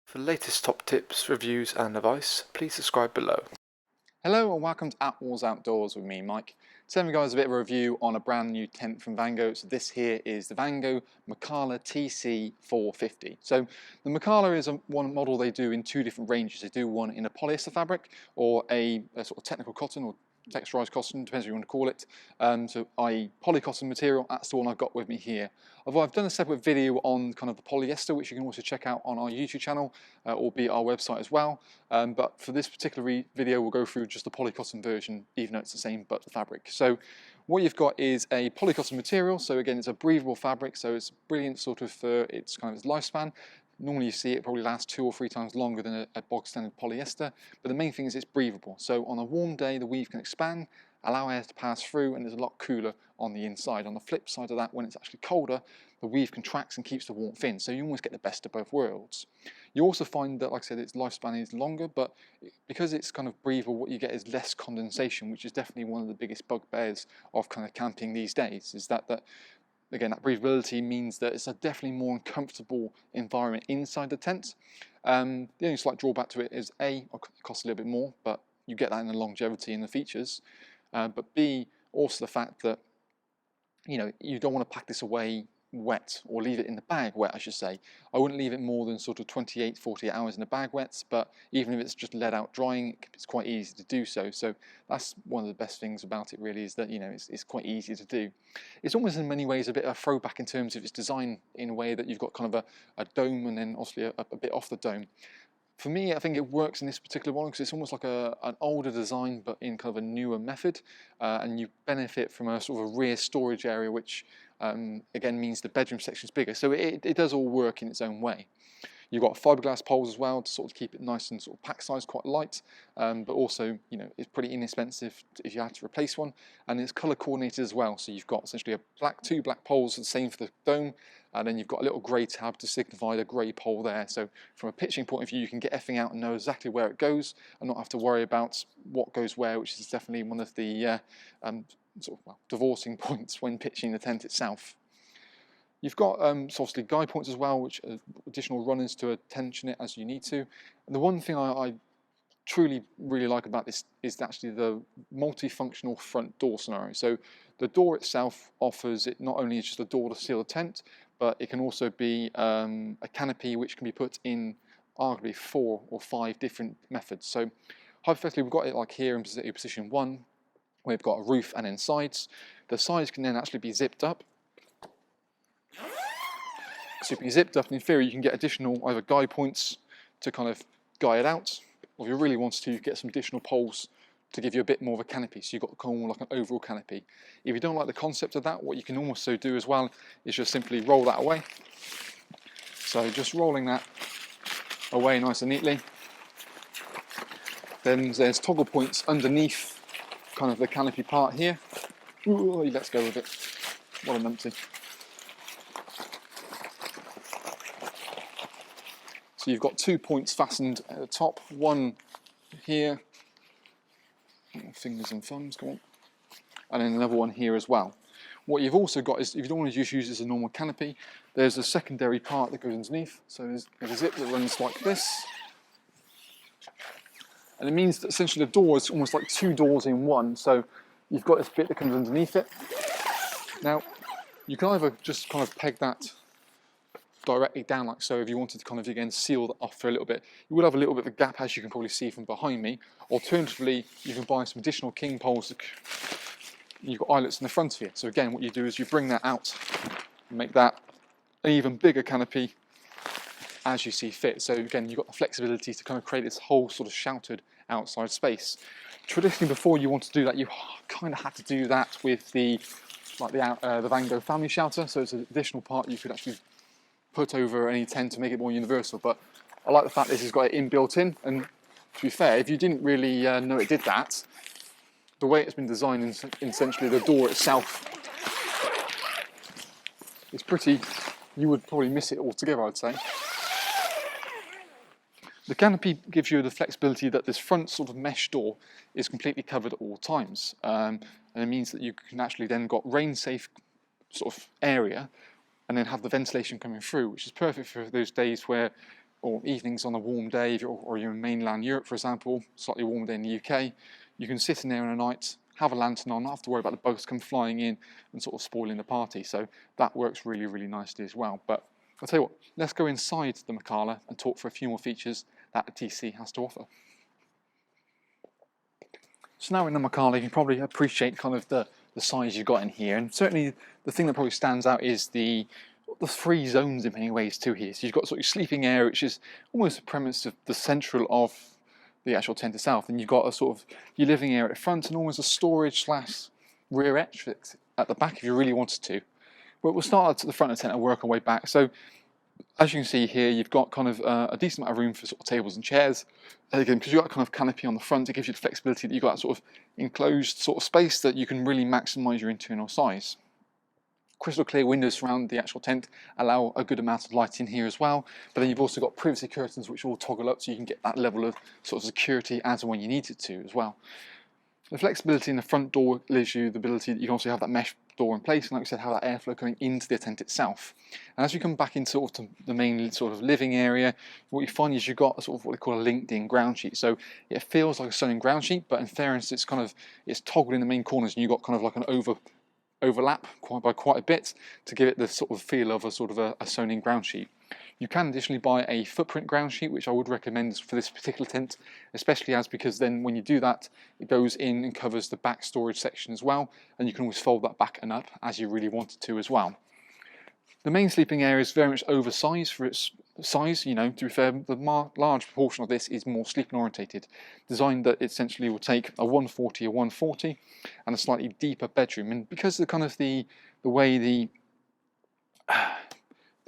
For the latest top tips, reviews and advice, please subscribe below. Hello and welcome to Attwoolls Outdoors with me, Mike. Today I'm guys a bit of a review on a brand new tent from Vango. So this here is the Vango Mokala TC 450. So the Mokala is one model they do in two different ranges. They do one in a polyester fabric or a sort of technical cotton or texturized cotton, depends what you want to call it. So i.e. polycotton material, that's the one I've got with me here. I've done a separate video on kind of the polyester, which you can also check out on our YouTube channel, or be our website as well. But for this particular video, we'll go through just the polycotton version, even though it's the same but the fabric. So what you've got is a polycotton material. So again, it's a breathable fabric, so it's brilliant sort of for its kind of its lifespan. Normally you see it probably lasts 2 or 3 times longer than a bog standard polyester, but the main thing is it's breathable. So on a warm day, the weave can expand, allow air to pass through, and it's a lot cooler on the inside. On the flip side of that, when it's actually colder, the weave contracts and keeps the warmth in, so you almost get the best of both worlds. You also find that, like I said, its lifespan is longer, but because it's kind of breathable, what you get is less condensation, which is definitely one of the biggest bugbears of kind of camping these days, is that again, that breathability means that it's a definitely more uncomfortable environment inside the tent. The only slight drawback to it is A, it costs a little bit more, but you get that in the longevity and the features. But B, also the fact that you don't want to pack this away wet, or leave it in the bag wet, I should say. I wouldn't leave it more than sort of 28, 48 hours in the bag wet, but even if it's just let out drying, it's quite easy to do so. So that's one of the best things about it really, is that it's quite easy to do. It's almost in many ways a bit of a throwback in terms of its design, in a way that you've got kind of a dome and then obviously a bit off the dome. For me, I think it works in this particular one because it's almost like an older design but in kind of a newer method, and you benefit from a sort of a rear storage area, which again means the bedroom section is bigger. So it does all work in its own way. You've got fiberglass poles as well to sort of keep it nice and sort of pack size, quite light, but also it's pretty inexpensive if you have to replace one, and it's color coordinated as well. So you've got essentially two black poles, the same for the dome, and then you've got a little grey tab to signify the grey pole there. So from a pitching point of view, you can get everything out and know exactly where it goes, and not have to worry about what goes where, which is definitely one of the divorcing points when pitching the tent itself. You've got obviously guide points as well, which are additional runners to tension it as you need to. And the one thing I truly really like about this is actually the multifunctional front door scenario. So the door itself offers it not only just a door to seal the tent, but it can also be a canopy which can be put in arguably 4 or 5 different methods. So hypothetically, we've got it like here in position 1, where we've got a roof and then sides. The sides can then actually be zipped up. So if you zipped up, and in theory you can get additional either guide points to kind of guide out, or if you really wanted to, you get some additional poles to give you a bit more of a canopy, so you've got kind of like an overall canopy. If you don't like the concept of that, what you can also do as well is just simply roll that away. So just rolling that away nice and neatly. Then there's toggle points underneath kind of the canopy part here. Ooh, let's go with it. What a numpty. So you've got 2 points fastened at the top, one here, fingers and thumbs, come on, and then another one here as well. What you've also got is, if you don't want to just use this as a normal canopy, there's a secondary part that goes underneath. So there's a zip that runs like this. And it means that essentially the door is almost like 2 doors in one. So you've got this bit that comes underneath it. Now, you can either just kind of peg that directly down like so if you wanted to kind of again seal that off for a little bit. You would have a little bit of a gap, as you can probably see from behind me. Alternatively, you can buy some additional king poles. You've got eyelets in the front of you. So again, what you do is you bring that out and make that an even bigger canopy as you see fit. So again, you've got the flexibility to kind of create this whole sort of sheltered outside space. Traditionally, before you want to do that, you kind of had to do that with the Vango family shelter. So it's an additional part you could actually put over any tent to make it more universal. But I like the fact this has got it inbuilt in, and to be fair, if you didn't really know it did that, the way it's been designed, essentially the door itself is pretty, you would probably miss it altogether, I'd say. The canopy gives you the flexibility that this front sort of mesh door is completely covered at all times, and it means that you can actually then got rain safe sort of area, and then have the ventilation coming through, which is perfect for those days where, or evenings on a warm day, or you're in mainland Europe, for example, slightly warmer day in the UK, you can sit in there in a night, have a lantern on, not have to worry about the bugs come flying in and sort of spoiling the party. So that works really, really nicely as well. But I'll tell you what, let's go inside the Mokala and talk for a few more features that the TC has to offer. So now in the Mokala, you can probably appreciate kind of the size you've got in here, and certainly the thing that probably stands out is the 3 zones in many ways too here. So you've got sort of sleeping area, which is almost the premise of the central of the actual tent itself, and you've got a sort of your living area at the front and almost a storage / rear exit at the back if you really wanted to. But we'll start at the front of the tent and work our way back. So as you can see here, you've got kind of a decent amount of room for sort of tables and chairs. Again, because you've got kind of canopy on the front, it gives you the flexibility that you've got that sort of enclosed sort of space that you can really maximise your internal size. Crystal clear windows surround the actual tent allow a good amount of light in here as well, but then you've also got privacy curtains which will toggle up so you can get that level of sort of security as and when you need it to as well. The flexibility in the front door gives you the ability that you can also have that mesh door in place, and like I said, have that airflow coming into the tent itself. And as you come back into sort of the main sort of living area, what you find is you've got a sort of what they call a linked-in ground sheet. So it feels like a stunning ground sheet, but in fairness, it's toggled in the main corners, and you've got kind of like an overlap by quite a bit to give it the sort of feel of a sort of a Sony ground sheet. You can additionally buy a footprint ground sheet, which I would recommend for this particular tent, especially because then when you do that, it goes in and covers the back storage section as well, and you can always fold that back and up as you really wanted to as well. The main sleeping area is very much oversized for its size. You know, to be fair, the large proportion of this is more sleeping orientated, designed that essentially will take a 140, a 140, and a slightly deeper bedroom. And because of kind of the way the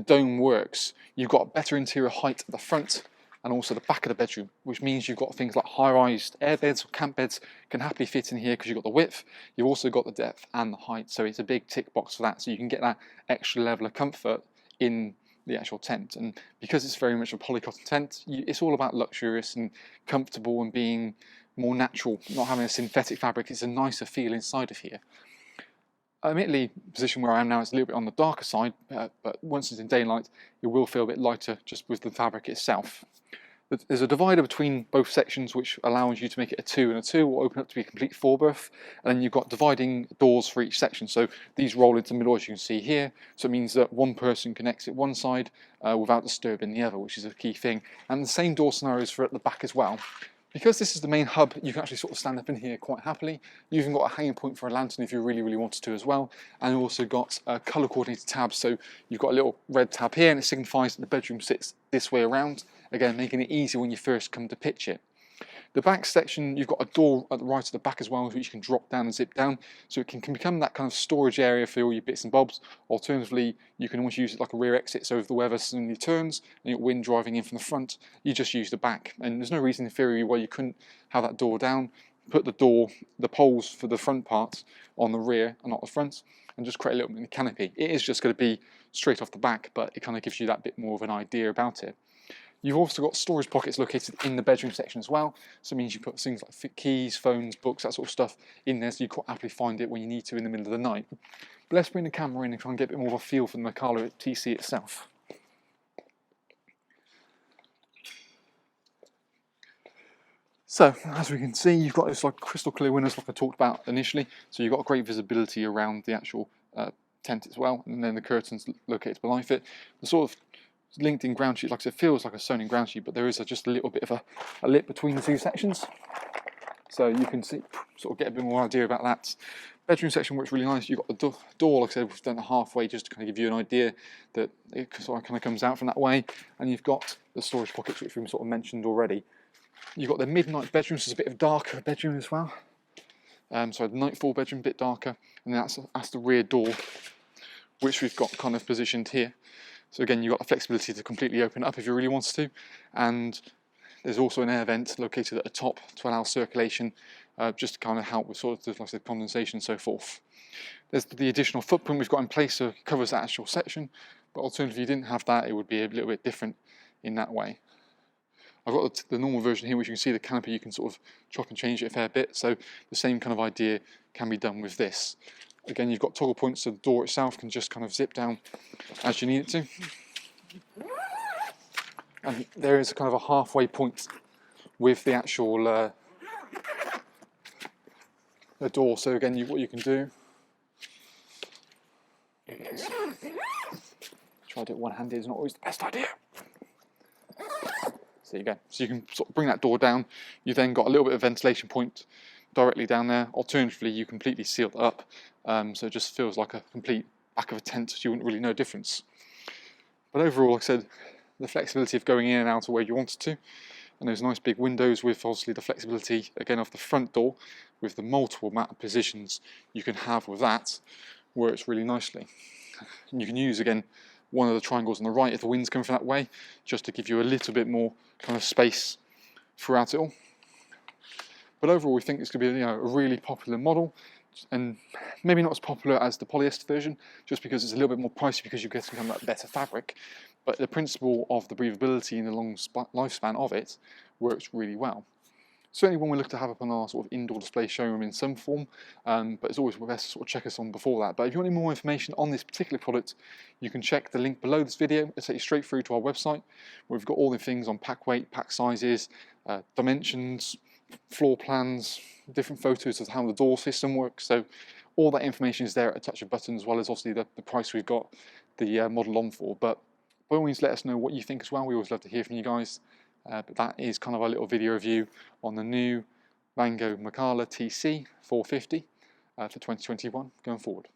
dome works, you've got better interior height at the front and also the back of the bedroom, which means you've got things like high-rise air beds or camp beds can happily fit in here because you've got the width, you've also got the depth and the height, so it's a big tick box for that, so you can get that extra level of comfort in the actual tent. And because it's very much a polycotton tent, it's all about luxurious and comfortable and being more natural, not having a synthetic fabric. It's a nicer feel inside of here. Admittedly, the position where I am now is a little bit on the darker side, but once it's in daylight, it will feel a bit lighter just with the fabric itself. There's a divider between both sections which allows you to make it a 2 and a 2, or open up to be a complete 4-berth, and then you've got dividing doors for each section, so these roll into the middle as you can see here, so it means that one person can exit one side without disturbing the other, which is a key thing. And the same door scenarios for at the back as well. Because this is the main hub, you can actually sort of stand up in here quite happily. You've even got a hanging point for a lantern if you really, really wanted to as well. And you've also got colour coordinated tabs, so you've got a little red tab here and it signifies that the bedroom sits this way around, again making it easy when you first come to pitch it. The back section, you've got a door at the right of the back as well, which you can drop down and zip down, so it can become that kind of storage area for all your bits and bobs. Alternatively, you can always use it like a rear exit, so if the weather suddenly turns and you've got wind driving in from the front, you just use the back. And there's no reason in theory why you couldn't have that door down, put the poles for the front part on the rear and not the front, and just create a little bit of canopy. It is just going to be straight off the back, but it kind of gives you that bit more of an idea about it. You've also got storage pockets located in the bedroom section as well, so it means you put things like keys, phones, books, that sort of stuff in there, so you quite happily find it when you need to in the middle of the night. But let's bring the camera in and try and get a bit more of a feel for the Mokala TC itself. So, as we can see, you've got this like crystal clear windows like I talked about initially, so you've got great visibility around the actual tent as well, and then the curtains located beneath it. The sort of linked-in ground sheet, like I said, feels like a sewn-in ground sheet, but there is just a little bit of a lip between the two sections, so you can see, sort of get a bit more idea about that. Bedroom section works really nice. You've got the door, like I said, we've done it halfway just to kind of give you an idea that it sort of kind of comes out from that way, and you've got the storage pockets which we've sort of mentioned already. You've got the midnight bedroom, so it's a bit of a darker bedroom as well. So the nightfall bedroom, a bit darker, and that's the rear door, which we've got kind of positioned here. So again, you've got the flexibility to completely open it up if you really wanted to, and there's also an air vent located at the top to allow circulation, just to kind of help with sort of like I said, condensation and so forth. There's the additional footprint we've got in place, so it covers that actual section, but alternatively, if you didn't have that, it would be a little bit different in that way. I've got the normal version here, which you can see the canopy, you can sort of chop and change it a fair bit, so the same kind of idea can be done with this. Again, you've got toggle points so the door itself can just kind of zip down as you need it to. And there is kind of a halfway point with the actual the door. So again, what you can do, try to do it one-handed is not always the best idea. So there you go. So you can sort of bring that door down. You've then got a little bit of ventilation point directly down there. Alternatively, you completely seal it up, so it just feels like a complete back of a tent. So you wouldn't really know difference. But overall, like I said, the flexibility of going in and out of where you wanted to, and those nice big windows with obviously the flexibility again of the front door with the multiple amount of positions you can have with that works really nicely. And you can use again one of the triangles on the right if the wind's coming from that way, just to give you a little bit more kind of space throughout it all. But overall, we think it's going to be a really popular model, and maybe not as popular as the polyester version, just because it's a little bit more pricey because you get some kind of better fabric. But the principle of the breathability and the long lifespan of it works really well. Certainly one we look to have up on our sort of indoor display showroom in some form, but it's always best to sort of check us on before that. But if you want any more information on this particular product, you can check the link below this video. It'll take you straight through to our website, where we've got all the things on pack weight, pack sizes, dimensions, floor plans, different photos of how the door system works. So all that information is there at a touch of a button, as well as obviously the price we've got the model on for. But by all means, let us know what you think as well. We always love to hear from you guys. But that is kind of our little video review on the new Vango Mokala TC 450 for 2021 going forward.